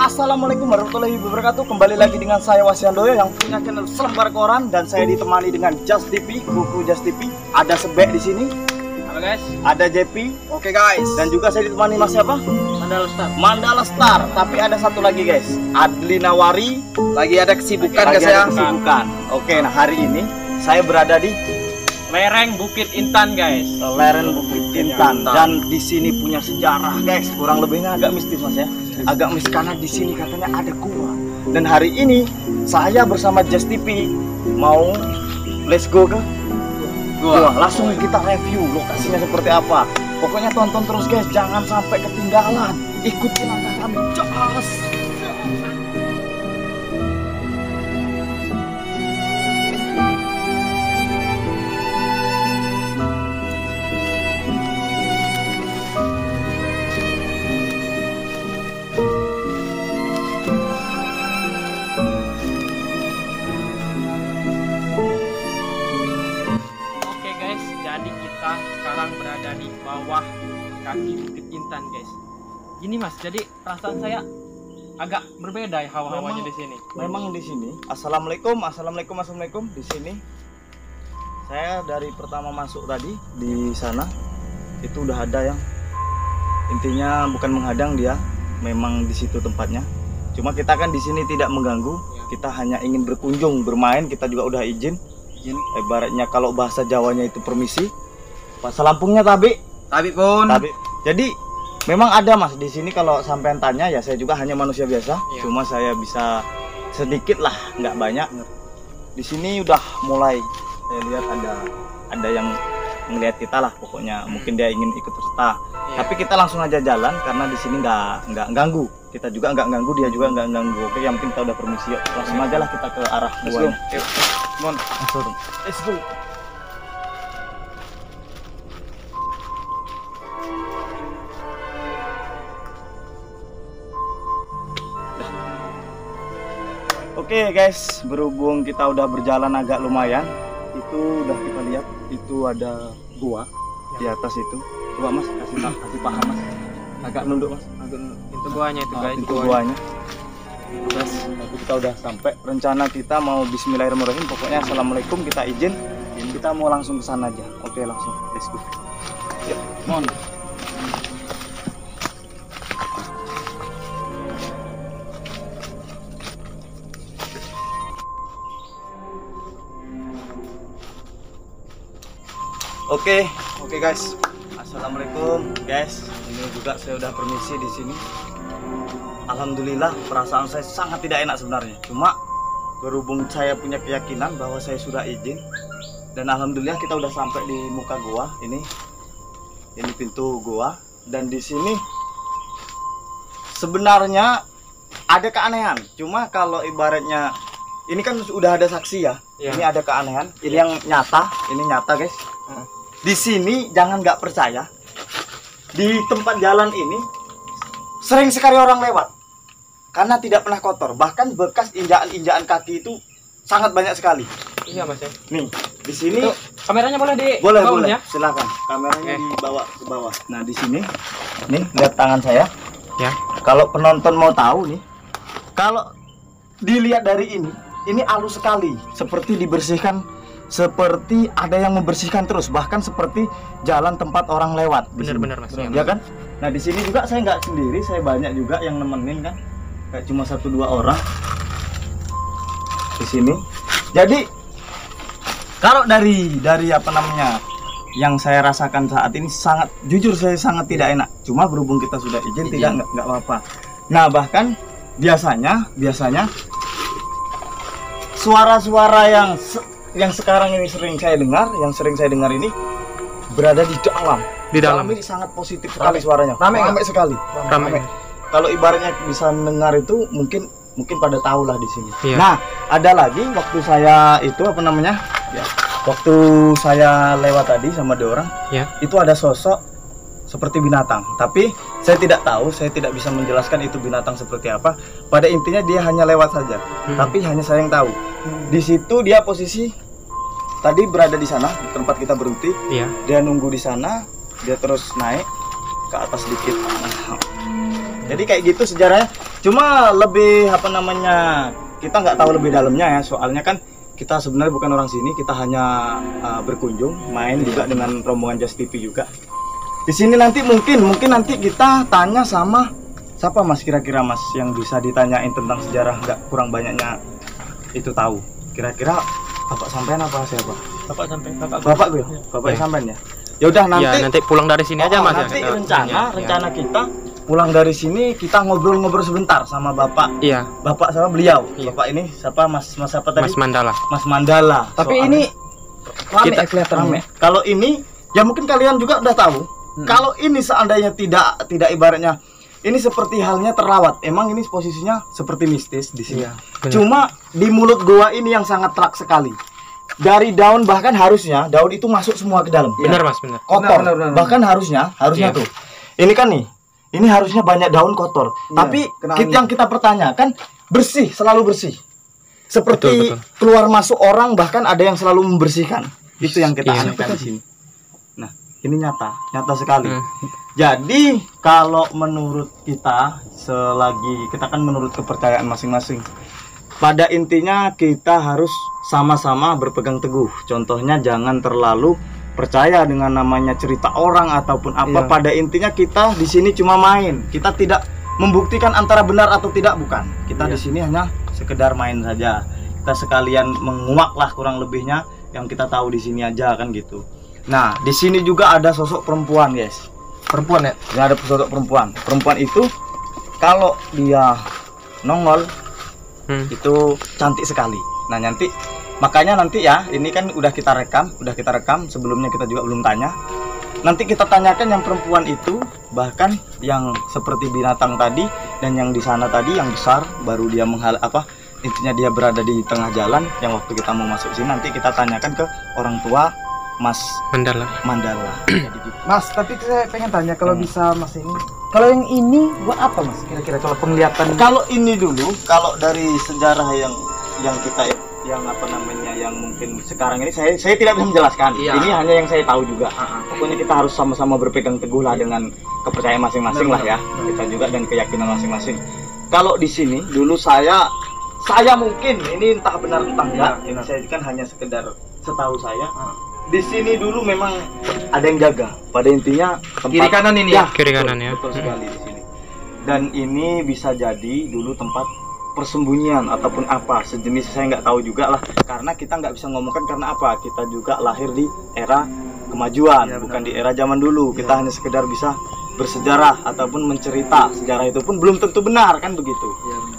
Assalamualaikum warahmatullahi wabarakatuh. Kembali lagi dengan saya Wasyandoyo yang punya channel Selembar Koran, dan saya ditemani dengan Just TV, buku Just TV. Ada Sebek di sini. Halo guys. Ada JP. Oke guys. Dan juga saya ditemani Mas siapa? Mandala Star. Mandala Star. Tapi ada satu lagi guys, Adli Nawari. Lagi ada kesibukan Lagi guys ada ya. kesibukan. Oke, nah hari ini saya berada di Lereng Bukit Intan guys. lereng Bukit Intan, dan di sini punya sejarah guys. Kurang lebihnya agak mistis Mas ya. Agak mistis karena di sini katanya ada gua. Dan hari ini saya bersama Just TV mau let's go ke gua. Langsung kita review lokasinya seperti apa. Pokoknya tonton terus guys, jangan sampai ketinggalan. Ikuti langkah kami. Jos. Jadi kita sekarang berada di bawah kaki Bukit Intan guys. Gini Mas, jadi perasaan saya agak berbeda ya hawa-hawanya di sini. Memang di sini. Assalamualaikum. Di sini saya dari pertama masuk tadi di sana itu udah ada yang intinya bukan menghadang dia, memang di situ tempatnya. Cuma kita kan di sini tidak mengganggu. Kita hanya ingin berkunjung, bermain. Kita juga udah izin. Ibaratnya kalau bahasa Jawanya itu permisi. Pas lampungnya tabi pun. Jadi memang ada Mas di sini. Kalau sampean tanya ya, saya juga hanya manusia biasa. Cuma saya bisa sedikit lah, nggak banyak. Di sini udah mulai saya lihat ada yang ngelihat kita lah pokoknya. Mungkin dia ingin ikut serta. Tapi kita langsung aja jalan karena di sini nggak ganggu. Kita juga nggak ganggu, dia juga nggak ganggu. Oke, yang penting kita udah permisi. Yuk, langsung aja lah kita ke arah gua. Let's go. Oke guys, berhubung kita udah berjalan agak lumayan, itu udah kita lihat itu ada gua di atas itu. Coba Mas kasih paham Mas. Agak nunduk Mas. Itu guanya itu guys. Itu guanya. Terus kita udah sampai. Rencana kita mau bismillahirrahmanirrahim. Pokoknya assalamualaikum, kita izin. Kita mau langsung ke sana aja. Oke, langsung. Let's go. Yuk, mohon. Oke guys. Assalamualaikum guys. Ini juga saya udah permisi di sini. Alhamdulillah, perasaan saya sangat tidak enak sebenarnya. Cuma berhubung saya punya keyakinan bahwa saya sudah izin, dan alhamdulillah kita udah sampai di muka gua. Ini pintu gua, dan di sini sebenarnya ada keanehan. Cuma kalau ibaratnya ini kan sudah ada saksi ya. Ini ada keanehan. Ini yang nyata. Ini nyata guys. Di sini jangan nggak percaya. Di tempat jalan ini sering sekali orang lewat karena tidak pernah kotor. Bahkan bekas injakan kaki itu sangat banyak sekali. Iya Mas ya. Nih di sini itu, kameranya boleh boleh ya? Silakan. Kameranya dibawa ke bawah. Nah di sini, nih lihat tangan saya. Ya. Kalau penonton mau tahu nih, kalau dilihat dari ini halus sekali, seperti dibersihkan. Seperti ada yang membersihkan terus, bahkan seperti jalan tempat orang lewat. Bener-bener Mas. Ya kan? Nah di sini juga saya nggak sendiri, saya banyak juga yang nemenin kan, kayak cuma 1-2 orang di sini. Jadi kalau dari apa namanya yang saya rasakan saat ini, sangat jujur saya sangat tidak enak. Cuma berhubung kita sudah izin, tidak nggak apa-apa. Nah bahkan biasanya suara-suara yang sekarang ini sering saya dengar ini berada di dalam. Di dalam ini sangat positif sekali suaranya. Ramai sekali. Ramai. Kalau ibaratnya bisa mendengar itu mungkin pada tahu lah di sini. Nah, ada lagi waktu saya itu apa namanya? Ya, waktu saya lewat tadi sama dua orang, Ya. itu ada sosok seperti binatang. Tapi saya tidak tahu, saya tidak bisa menjelaskan itu binatang seperti apa. Pada intinya dia hanya lewat saja. Tapi hanya saya yang tahu. Di situ dia posisi tadi berada di sana, di tempat kita berhenti. Iya. Dia nunggu di sana, dia terus naik ke atas sedikit. Jadi kayak gitu sejarahnya. Cuma lebih apa namanya, kita nggak tahu lebih dalamnya ya. Soalnya kan kita sebenarnya bukan orang sini, kita hanya berkunjung, main juga dengan rombongan Just TV juga. Di sini nanti mungkin nanti kita tanya sama siapa Mas, kira-kira Mas yang bisa ditanyain tentang sejarah, nggak kurang banyaknya itu tahu. Kira-kira Bapak sampean apa siapa? Bapak sampai Bapak gue, Bapak Ya. sampean ya. Ya udah nanti. Ya, nanti pulang dari sini aja Mas. Nanti ya, kita tanya. rencana kita pulang dari sini kita ngobrol-ngobrol sebentar sama Bapak. Iya. Bapak sama beliau. Iya. Bapak ini siapa Mas siapa tadi? Mas Mandala. Mas Mandala. Tapi Soalnya ini rame kita kelihatan rame. Kalau ini ya mungkin kalian juga udah tahu. Kalau ini seandainya tidak ibaratnya ini seperti halnya terlawat. Emang ini posisinya seperti mistis di sini. Iya, benar. Cuma di mulut gua ini yang sangat terang sekali. Dari daun bahkan harusnya daun itu masuk semua ke dalam. Benar Mas, benar. Kotor. Benar. Bahkan harusnya Iya. tuh. Ini kan nih. Ini harusnya banyak daun kotor. Iya, Tapi kena yang kita pertanyakan bersih, selalu bersih. Seperti Betul. keluar masuk orang bahkan ada yang selalu membersihkan. Itu yang kita Iya. anehkan di sini. Nah, ini nyata sekali. Hmm. Jadi kalau menurut kita selagi kita kan menurut kepercayaan masing-masing. Pada intinya kita harus sama-sama berpegang teguh. Contohnya jangan terlalu percaya dengan namanya cerita orang ataupun apa. Iya. Pada intinya kita di sini cuma main. Kita tidak membuktikan antara benar atau tidak, bukan. Kita Iya. di sini hanya sekedar main saja. Kita sekalian menguak lah kurang lebihnya yang kita tahu di sini aja kan gitu. Nah, di sini juga ada sosok perempuan, guys. perempuan ya. Ini ada sosok perempuan. Perempuan itu kalau dia nongol itu cantik sekali. Nah, makanya nanti ya, ini kan udah kita rekam, sebelumnya kita juga belum tanya. Nanti kita tanyakan yang perempuan itu, bahkan yang seperti binatang tadi dan yang di sana tadi yang besar, baru dia intinya dia berada di tengah jalan. Yang waktu kita mau masuk sini nanti kita tanyakan ke orang tua Mas Mandala. Jadi gitu. Mas, tapi saya pengen tanya kalau bisa Mas ini. Kalau yang ini buat apa Mas? Kira-kira kalau penglihatan. Kalau ini dulu, kalau dari sejarah yang kita yang mungkin sekarang ini saya tidak bisa menjelaskan. Iya. Ini hanya yang saya tahu juga. Pokoknya kita harus sama-sama berpegang teguh lah dengan kepercayaan masing-masing lah ya. Kita juga dan keyakinan masing-masing. Kalau di sini dulu saya mungkin ini entah benar entah enggak. Ini saya kan hanya sekedar setahu saya. Di sini dulu memang ada yang jaga. Pada intinya tempat Kiri kanan ini ya, Kiri kanan ya. betul sekali di sini. Dan ini bisa jadi dulu tempat persembunyian ataupun apa sejenis, saya nggak tahu juga lah, karena kita nggak bisa ngomongkan karena apa, kita juga lahir di era kemajuan, Ya, bukan di era zaman dulu. Kita hanya sekedar bisa bersejarah ataupun mencerita sejarah, itu pun belum tentu benar kan begitu.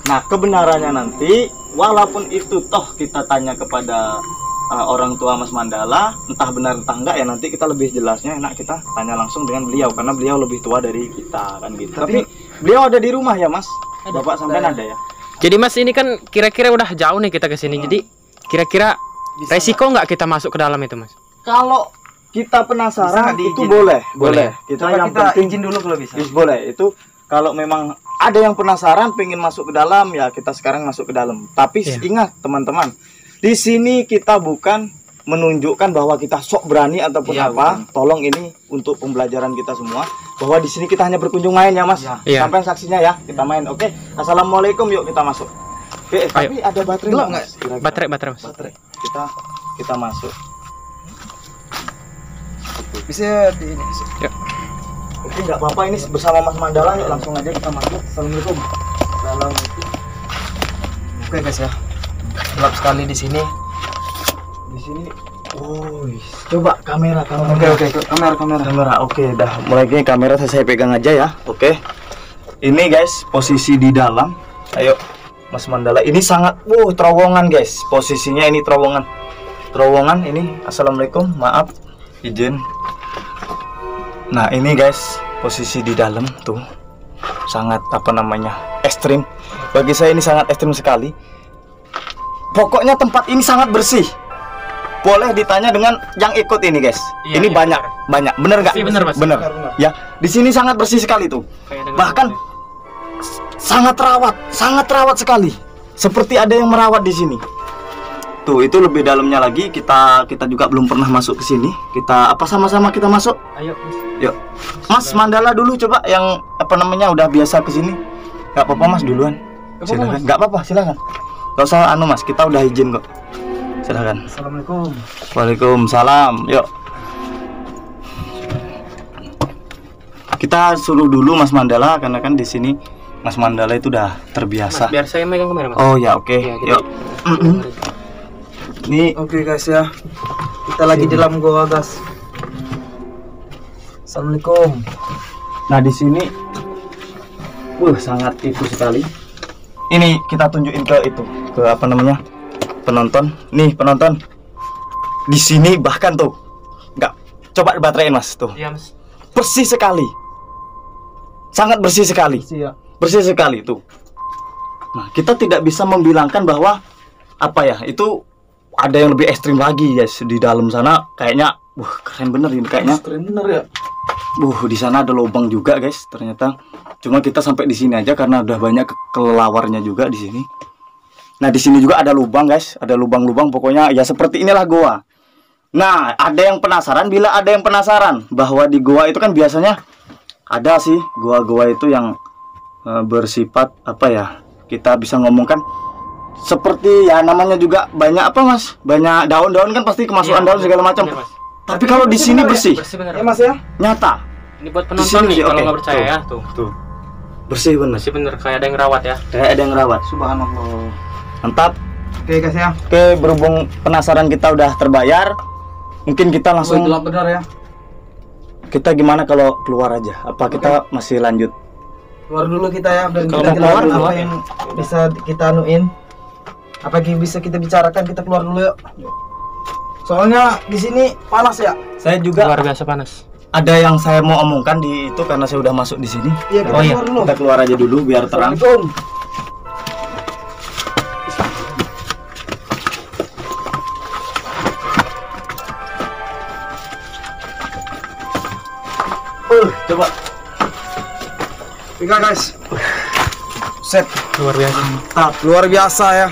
Nah, kebenarannya nanti walaupun itu toh kita tanya kepada orang tua Mas Mandala, entah benar entah enggak ya, nanti kita lebih jelasnya enak kita tanya langsung dengan beliau karena beliau lebih tua dari kita kan gitu. Tapi beliau ada di rumah ya Mas? Bapak sampean ada ya? Jadi Mas, ini kan kira-kira udah jauh nih kita ke sini. Jadi kira-kira Bisa resiko nggak kita masuk ke dalam itu Mas? Kalau kita penasaran Bisa itu diizin? boleh. Coba yang kita penting izin dulu kalau bisa. boleh. Itu kalau memang ada yang penasaran pengen masuk ke dalam ya kita sekarang masuk ke dalam. Tapi Iya. ingat teman-teman, di sini kita bukan menunjukkan bahwa kita sok berani ataupun Iya, apa. Tolong ini untuk pembelajaran kita semua bahwa di sini kita hanya berkunjung main ya Mas. Iya. Sampai saksinya ya kita main. Oke. Assalamualaikum, yuk kita masuk. Oke, tapi ada baterai Gelap nggak, Mas? Kira-kira? Baterai Mas. Baterai. Kita masuk. Bisa di ini. Oke, nggak apa-apa, ini bersama Mas Mandala, yuk langsung aja kita masuk. Assalamualaikum. Assalamualaikum. Oke guys ya. Gelap sekali di sini. Di sini. Oh, coba kamera. Oke, kamera. Oke, dah mulai gini kamera saya pegang aja ya. Oke. Ini guys, posisi di dalam. Ayo, Mas Mandala. Ini sangat terowongan guys. Posisinya ini terowongan. Terowongan ini. Assalamualaikum. Maaf. Izin. Nah, ini guys, posisi di dalam tuh sangat ekstrim. Bagi saya ini sangat ekstrim sekali. Pokoknya tempat ini sangat bersih. boleh ditanya dengan yang ikut ini guys. Iya, Ini iya, banyak, banyak. Bener nggak? Bersih, bener, Mas. Bener. Ya, di sini sangat bersih sekali tuh. Kayak dengan Bahkan sangat rawat sekali. Seperti ada yang merawat di sini. Tuh, itu lebih dalamnya lagi. Kita juga belum pernah masuk ke sini. Kita sama-sama kita masuk. Ayo, Mas. Yuk. Mas Mandala dulu coba yang udah biasa ke sini. Gak apa-apa Mas duluan. Silakan. Gak apa-apa, silakan. Gak usah Mas, kita udah izin kok. Silakan. Assalamualaikum. Waalaikumsalam. Yuk. Kita suruh dulu Mas Mandala karena kan di sini Mas Mandala itu udah terbiasa. Mas, biar saya megang kamera, Mas. Oh ya, oke. Iya, gitu. Yuk. Ini Oke guys ya. Kita lagi di dalam gua guys. Assalamualaikum. nah di sini sangat itu sekali. Ini kita tunjukin ke penonton. Nih penonton. Di sini bahkan tuh nggak coba baterai Mas tuh. Iya, Mas. Bersih sekali. Sangat bersih sekali. Iya. Bersih sekali tuh. Nah, kita tidak bisa membilangkan bahwa itu ada yang lebih ekstrim lagi guys di dalam sana. Kayaknya keren bener ini kayaknya. Keren bener ya. Di sana ada lubang juga guys ternyata. Cuma kita sampai di sini aja karena udah banyak kelelawarnya juga di sini. Nah, di sini juga ada lubang guys, ada lubang-lubang, pokoknya ya seperti inilah goa. Nah, ada yang penasaran, bila ada yang penasaran bahwa di goa itu kan biasanya ada sih goa-goa itu yang bersifat kita bisa ngomongkan seperti ya namanya juga banyak Mas? Banyak daun-daun kan pasti kemasukan daun segala macam. Bener, Mas. Tapi kalau di sini bersih, Bersih bener. Ya Mas ya. nyata. Ini buat Di penonton sini nih sih, kalau oke. nggak percaya ya, tuh. Bersih bener. Bersih bener, kayak ada yang rawat ya. Kayak ada yang rawat. Subhanallah. Mantap. Oke guys ya. Oke, berhubung penasaran kita udah terbayar, mungkin kita langsung Gelap benar ya. kita gimana kalau keluar aja? Apa kita masih lanjut? Keluar dulu kita ya dan Kalau kita mau keluar, jelasin apa keluar. yang bisa kita anuin. Apa yang bisa kita bicarakan, kita keluar dulu yuk. Soalnya di sini panas ya. Saya juga Luar biasa panas. ada yang saya mau omongkan di itu karena saya udah masuk di sini. Iya, kita Oh, iya. keluar dulu. Kita keluar aja dulu biar terang. Assalamualaikum. Coba. Tiga guys. Set. Luar biasa. Mantap. Luar biasa ya.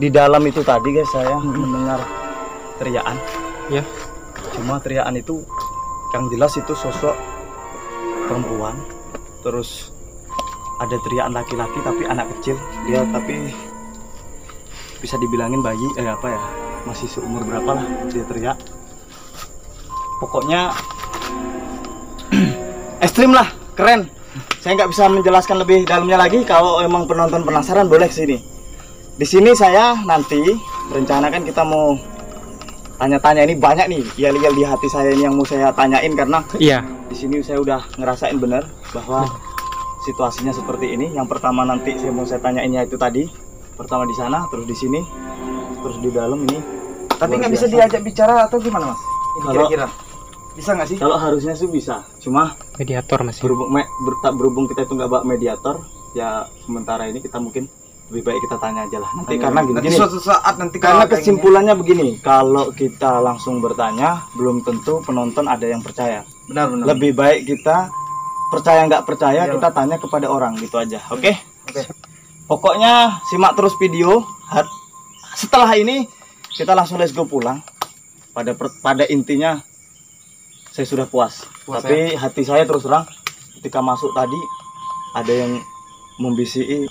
Di dalam itu tadi guys saya mendengar teriakan. Ya. Cuma teriakan itu yang jelas itu sosok perempuan. Terus ada teriakan laki-laki tapi anak kecil. Dia tapi bisa dibilangin bayi masih seumur berapa lah dia teriak. Pokoknya ekstrim lah, keren. Saya nggak bisa menjelaskan lebih dalamnya lagi. Kalau emang penonton penasaran boleh kesini. Di sini saya nanti merencanakan kita mau tanya-tanya, ini banyak nih yel-yel di hati saya ini yang mau saya tanyain karena Iya. di sini saya udah ngerasain bener bahwa situasinya seperti ini. Yang pertama nanti saya tanyainnya itu tadi, pertama di sana, terus di sini, terus di dalam ini. Tapi Luar nggak bisa biasa. diajak bicara atau gimana Mas? Ini Kalau- kira-kira bisa nggak sih? Kalau harusnya sih bisa, cuma Mediator masih. berhubung kita itu nggak bawa mediator, ya sementara ini kita mungkin lebih baik kita tanya aja lah. Nanti Tanya. karena Nanti gini, suatu saat nanti karena kalau kesimpulannya begini, kalau kita langsung bertanya, belum tentu penonton ada yang percaya. benar-benar. Lebih baik kita percaya nggak percaya, Iya. kita tanya kepada orang gitu aja. Oke? Oke. Pokoknya simak terus video. Setelah ini kita langsung let's go pulang. Pada intinya saya sudah puas. Puas, Tapi hati saya terus terang ketika masuk tadi ada yang membisiki,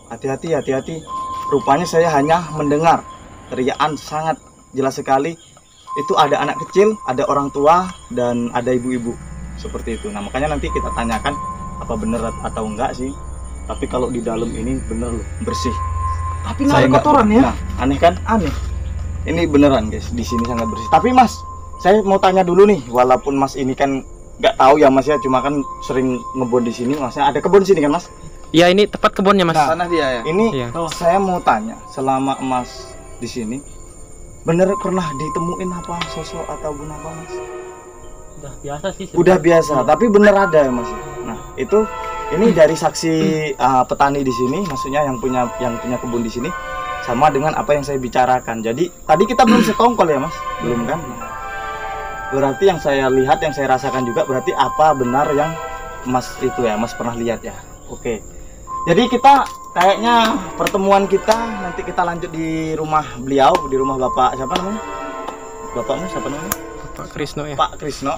hati-hati. Rupanya saya hanya mendengar teriakan sangat jelas sekali. Itu ada anak kecil, ada orang tua, dan ada ibu-ibu seperti itu. Nah makanya nanti kita tanyakan apa benar atau enggak sih. Tapi kalau di dalam ini bener loh, bersih. Tapi nggak ada nggak- kotoran ya? Nah, aneh kan? Aneh. Ini beneran guys, di sini sangat bersih. Tapi Mas, saya mau tanya dulu nih, walaupun Mas ini kan nggak tahu ya Mas ya, cuma kan sering ngebon di sini. Masnya ada kebun di sini kan Mas? Ya, ini tepat kebunnya, Mas. Nah, Sana dia ya. Ini Iya. saya mau tanya, selama Mas di sini, bener pernah ditemuin apa sosok ataupun apa Mas? Udah biasa sih. Udah biasa, tapi bener ada ya Mas. Nah itu ini dari saksi petani di sini, maksudnya yang punya kebun di sini. sama dengan apa yang saya bicarakan. Jadi tadi kita belum sekongkol ya Mas, belum kan? Berarti yang saya lihat, yang saya rasakan juga berarti apa benar yang Mas itu ya, Mas pernah lihat ya. Oke. Jadi kita kayaknya pertemuan kita nanti kita lanjut di rumah beliau, di rumah Bapak siapa namanya? Bapakmu siapa namanya? Pak Krisno ya. Pak Krisno.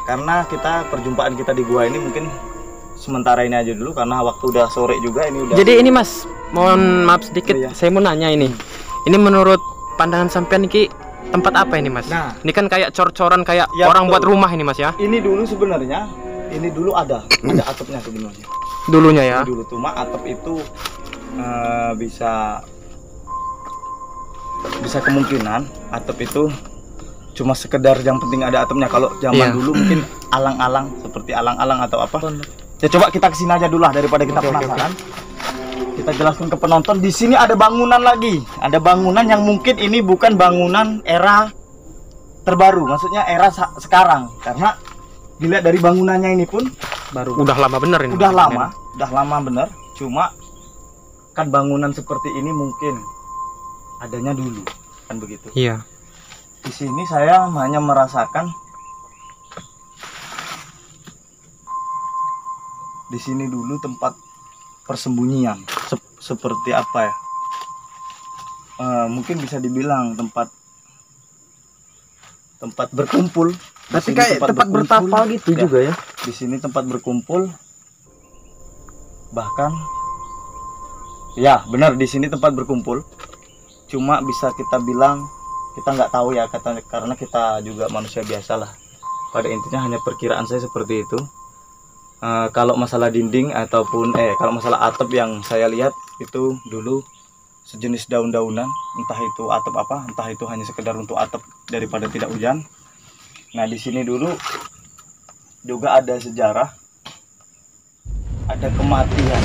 Karena kita perjumpaan kita di gua ini mungkin sementara ini aja dulu karena waktu udah sore juga ini udah. Jadi ini Mas, mohon maaf sedikit, Iya. saya mau nanya ini. Ini menurut pandangan sampean ini tempat apa ini Mas? Nah. Ini kan kayak cor-coran kayak Ya, orang betul. buat rumah ini Mas ya? Ini dulu sebenarnya, ini dulu ada atapnya sebenarnya. Dulunya ya? Ini dulu cuma atap itu bisa kemungkinan atap itu cuma sekedar yang penting ada atapnya. Kalau zaman Iya. dulu mungkin alang-alang seperti alang-alang atau apa. Ya coba kita kesini aja dulu lah daripada kita Oke, oke, penasaran. Kita jelaskan ke penonton. Di sini ada bangunan lagi. Ada bangunan yang mungkin ini bukan bangunan era terbaru, maksudnya era sekarang. Karena dilihat dari bangunannya ini pun baru. Udah lama bener ini. Udah lama bener. Cuma kan bangunan seperti ini mungkin adanya dulu, kan begitu. Iya. Di sini saya hanya merasakan di sini dulu tempat persembunyian. Seperti apa ya? Mungkin bisa dibilang tempat berkumpul. Di Tapi sini kayak tempat bertapal gitu Ya. juga ya. Di sini tempat berkumpul. Bahkan ya benar di sini tempat berkumpul. Cuma bisa kita bilang kita nggak tahu ya karena kita juga manusia biasa lah. Pada intinya hanya perkiraan saya seperti itu. Kalau masalah dinding ataupun kalau masalah atap yang saya lihat itu dulu sejenis daun-daunan, entah itu atap apa, entah itu hanya sekedar untuk atap daripada tidak hujan. Nah di sini dulu juga ada sejarah, ada kematian.